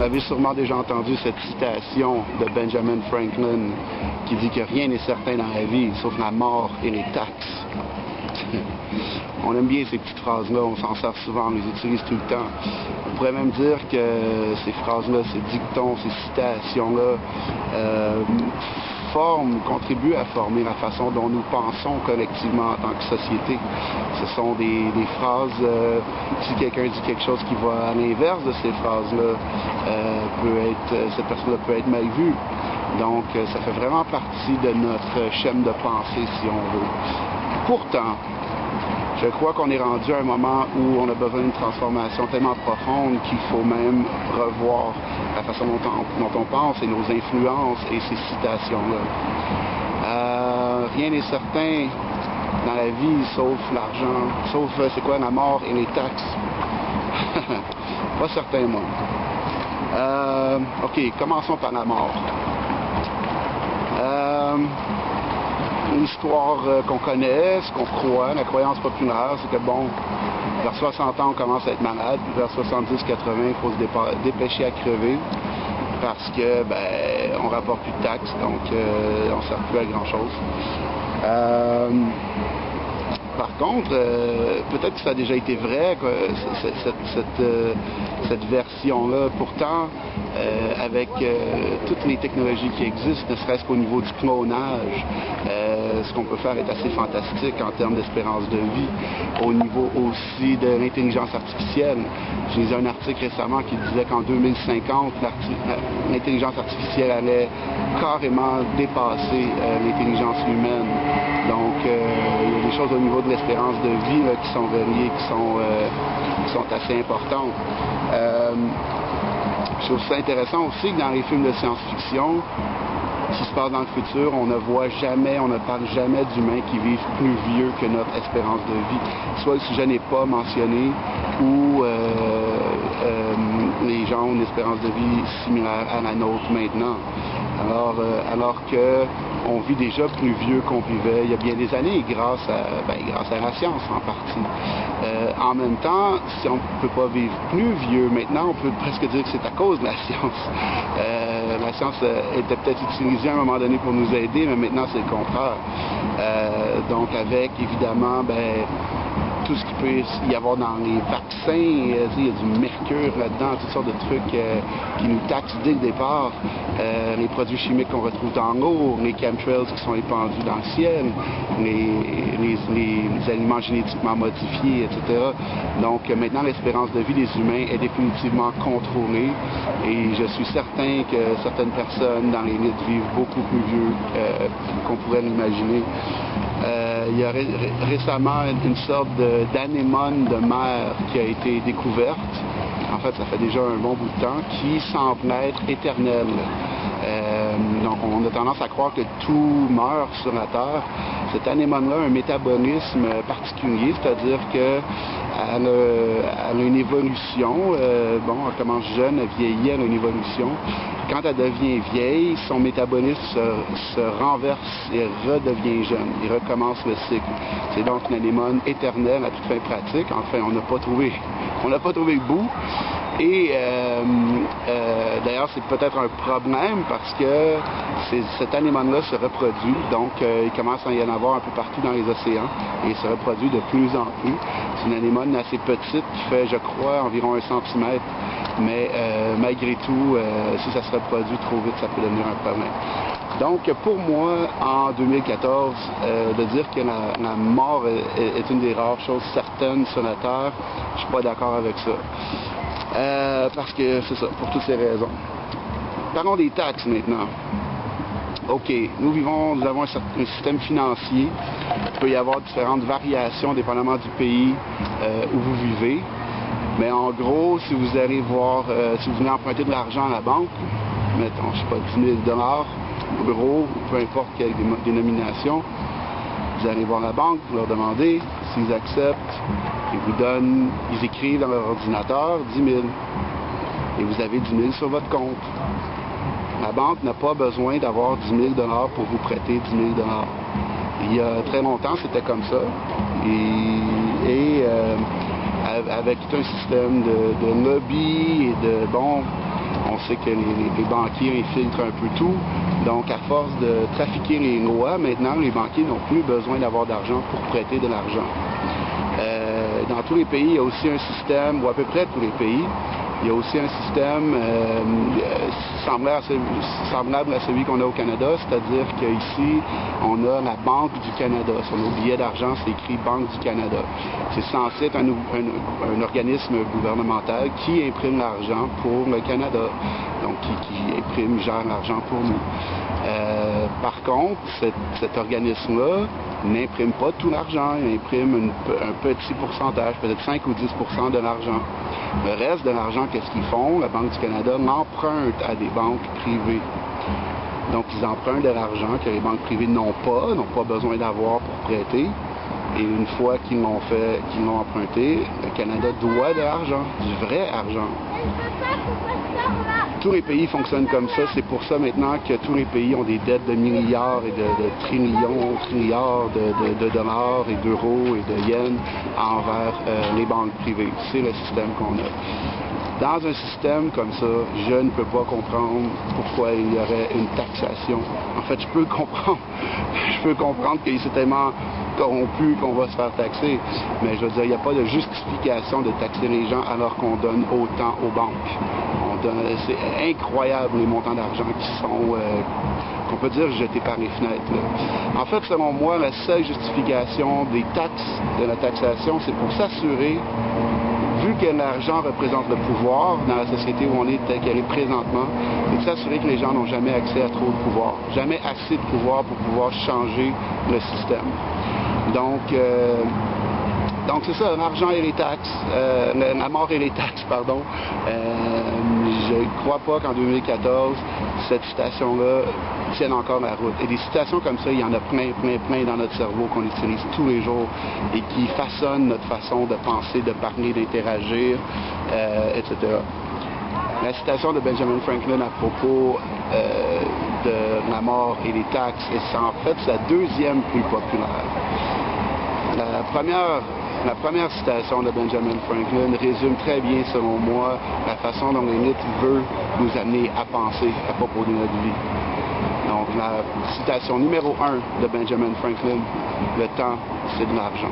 avez sûrement déjà entendu cette citation de Benjamin Franklin qui dit que rien n'est certain dans la vie, sauf la mort et les taxes. On aime bien ces petites phrases-là, on s'en sert souvent, on les utilise tout le temps. On pourrait même dire que ces phrases-là, ces dictons, ces citations-là contribuent à former la façon dont nous pensons collectivement en tant que société. Ce sont des phrases, si quelqu'un dit quelque chose qui va à l'inverse de ces phrases-là, cette personne-là peut être mal vue. Donc, ça fait vraiment partie de notre schème de pensée, si on veut. Pourtant, je crois qu'on est rendu à un moment où on a besoin d'une transformation tellement profonde qu'il faut même revoir la façon dont on pense et nos influences et ces citations-là. Rien n'est certain dans la vie sauf l'argent, sauf, c'est quoi, la mort et les taxes. Pas certain, moi. OK, commençons par la mort. Une histoire qu'on connaît, ce qu'on croit, la croyance populaire, c'est que bon, vers 60 ans, on commence à être malade, puis vers 70-80, il faut se dépêcher à crever, parce que, ben, on rapporte plus de taxes, donc on ne sert plus à grand-chose. Par contre, peut-être que ça a déjà été vrai, cette version-là. Pourtant, avec toutes les technologies qui existent, ne serait-ce qu'au niveau du clonage, ce qu'on peut faire est assez fantastique en termes d'espérance de vie. Au niveau aussi de l'intelligence artificielle, j'ai lu un article récemment qui disait qu'en 2050, l'intelligence artificielle allait carrément dépasser l'intelligence humaine. Donc, il y a des choses au niveau de l'espérance de vie là, qui sont variées, qui sont assez importantes. Je trouve ça intéressant aussi que dans les films de science-fiction, qui se passe dans le futur, on ne parle jamais d'humains qui vivent plus vieux que notre espérance de vie. Soit le sujet n'est pas mentionné, ou les gens ont une espérance de vie similaire à la nôtre maintenant. Alors que on vit déjà plus vieux qu'on vivait il y a bien des années grâce à la science en partie. En même temps, si on ne peut pas vivre plus vieux maintenant, on peut presque dire que c'est à cause de la science. La science était peut-être utilisée à un moment donné pour nous aider, mais maintenant c'est le contraire. Donc avec évidemment tout ce qu'il peut y avoir dans les vaccins, il y a du mercure là-dedans, toutes sortes de trucs qui nous taxent dès le départ. Les produits chimiques qu'on retrouve dans l'eau, les chemtrails qui sont épandus dans le ciel, les aliments génétiquement modifiés, etc. Donc maintenant, l'espérance de vie des humains est définitivement contrôlée et je suis certain que certaines personnes dans l'élite vivent beaucoup plus vieux qu'on pourrait l'imaginer. Il y a récemment une sorte d'anémone de mer qui a été découverte. En fait, ça fait déjà un bon bout de temps, qui semble être éternelle. Donc, on a tendance à croire que tout meurt sur la Terre. Cette anémone-là a un métabolisme particulier, c'est-à-dire qu'elle a une évolution. Elle commence jeune, elle vieillit, elle a une évolution. Quand elle devient vieille, son métabolisme se renverse et redevient jeune. Il recommence le cycle. C'est donc une anémone éternelle à toute fin pratique. Enfin, on n'a pas trouvé le bout. Et d'ailleurs, c'est peut-être un problème parce que cette anémone-là se reproduit. Donc, il commence à y en avoir un peu partout dans les océans et il se reproduit de plus en plus. C'est une anémone assez petite qui fait, je crois, environ 1 centimètre. Mais malgré tout, si ça se reproduit trop vite, ça peut devenir un problème. Donc, pour moi, en 2014, de dire que la mort est une des rares choses certaines sur la Terre, je suis pas d'accord avec ça. Parce que c'est ça, pour toutes ces raisons. Parlons des taxes maintenant. OK, nous avons un système financier. Il peut y avoir différentes variations dépendamment du pays où vous vivez. Mais en gros, si vous allez si vous venez emprunter de l'argent à la banque, mettons, je sais pas, 10 000 au bureau, peu importe quelle dénomination, vous allez voir la banque, vous leur demandez, s'ils acceptent, ils écrivent dans leur ordinateur 10 000. Et vous avez 10 000 sur votre compte. La banque n'a pas besoin d'avoir 10 000 pour vous prêter 10 000 Il y a très longtemps, c'était comme ça. Avec tout un système de lobby et on On sait que les banquiers infiltrent un peu tout. Donc, à force de trafiquer les lois, maintenant, les banquiers n'ont plus besoin d'avoir d'argent pour prêter de l'argent. Dans tous les pays, il y a aussi un système, ou à peu près tous les pays, il y a aussi un système semblable à celui qu'on a au Canada, c'est-à-dire qu'ici, on a la Banque du Canada. Sur nos billets d'argent, c'est écrit Banque du Canada. C'est censé être un organisme gouvernemental qui imprime l'argent pour le Canada, donc qui gère l'argent pour nous. Par contre, cet organisme-là n'imprime pas tout l'argent, il imprime un petit pourcentage, peut-être 5 ou 10% de l'argent. Le reste de l'argent, qu'est-ce qu'ils font? La Banque du Canada l'emprunte à des banques privées. Donc, ils empruntent de l'argent que les banques privées n'ont pas besoin d'avoir pour prêter. Et une fois qu'ils l'ont emprunté, le Canada doit de l'argent, du vrai argent. Tous les pays fonctionnent comme ça. C'est pour ça maintenant que tous les pays ont des dettes de milliards et de trilliards de dollars et d'euros et de yens envers les banques privées. C'est le système qu'on a. Dans un système comme ça, je ne peux pas comprendre pourquoi il y aurait une taxation. En fait, je peux comprendre. Je peux comprendre que c'est tellement corrompu qu'on va se faire taxer. Mais je veux dire, il n'y a pas de justification de taxer les gens alors qu'on donne autant aux banques. C'est incroyable les montants d'argent qui sont, qu'on peut dire, jetés par les fenêtres. Là. En fait, selon moi, la seule justification des taxes, de la taxation, c'est pour s'assurer, vu que l'argent représente le pouvoir dans la société où on est telle qu'elle est présentement, c'est de s'assurer que les gens n'ont jamais accès à trop de pouvoir, jamais assez de pouvoir pour pouvoir changer le système. Donc c'est ça, l'argent et les taxes, la mort et les taxes, pardon. Je ne crois pas qu'en 2014, cette citation-là tienne encore la route. Et des citations comme ça, il y en a plein dans notre cerveau qu'on utilise tous les jours et qui façonnent notre façon de penser, de parler, d'interagir, etc. La citation de Benjamin Franklin à propos de la mort et les taxes, c'est en fait sa deuxième plus populaire. La première citation de Benjamin Franklin résume très bien, selon moi, la façon dont l'élite veut nous amener à penser à propos de notre vie. Donc, la citation numéro 1 de Benjamin Franklin, le temps, c'est de l'argent.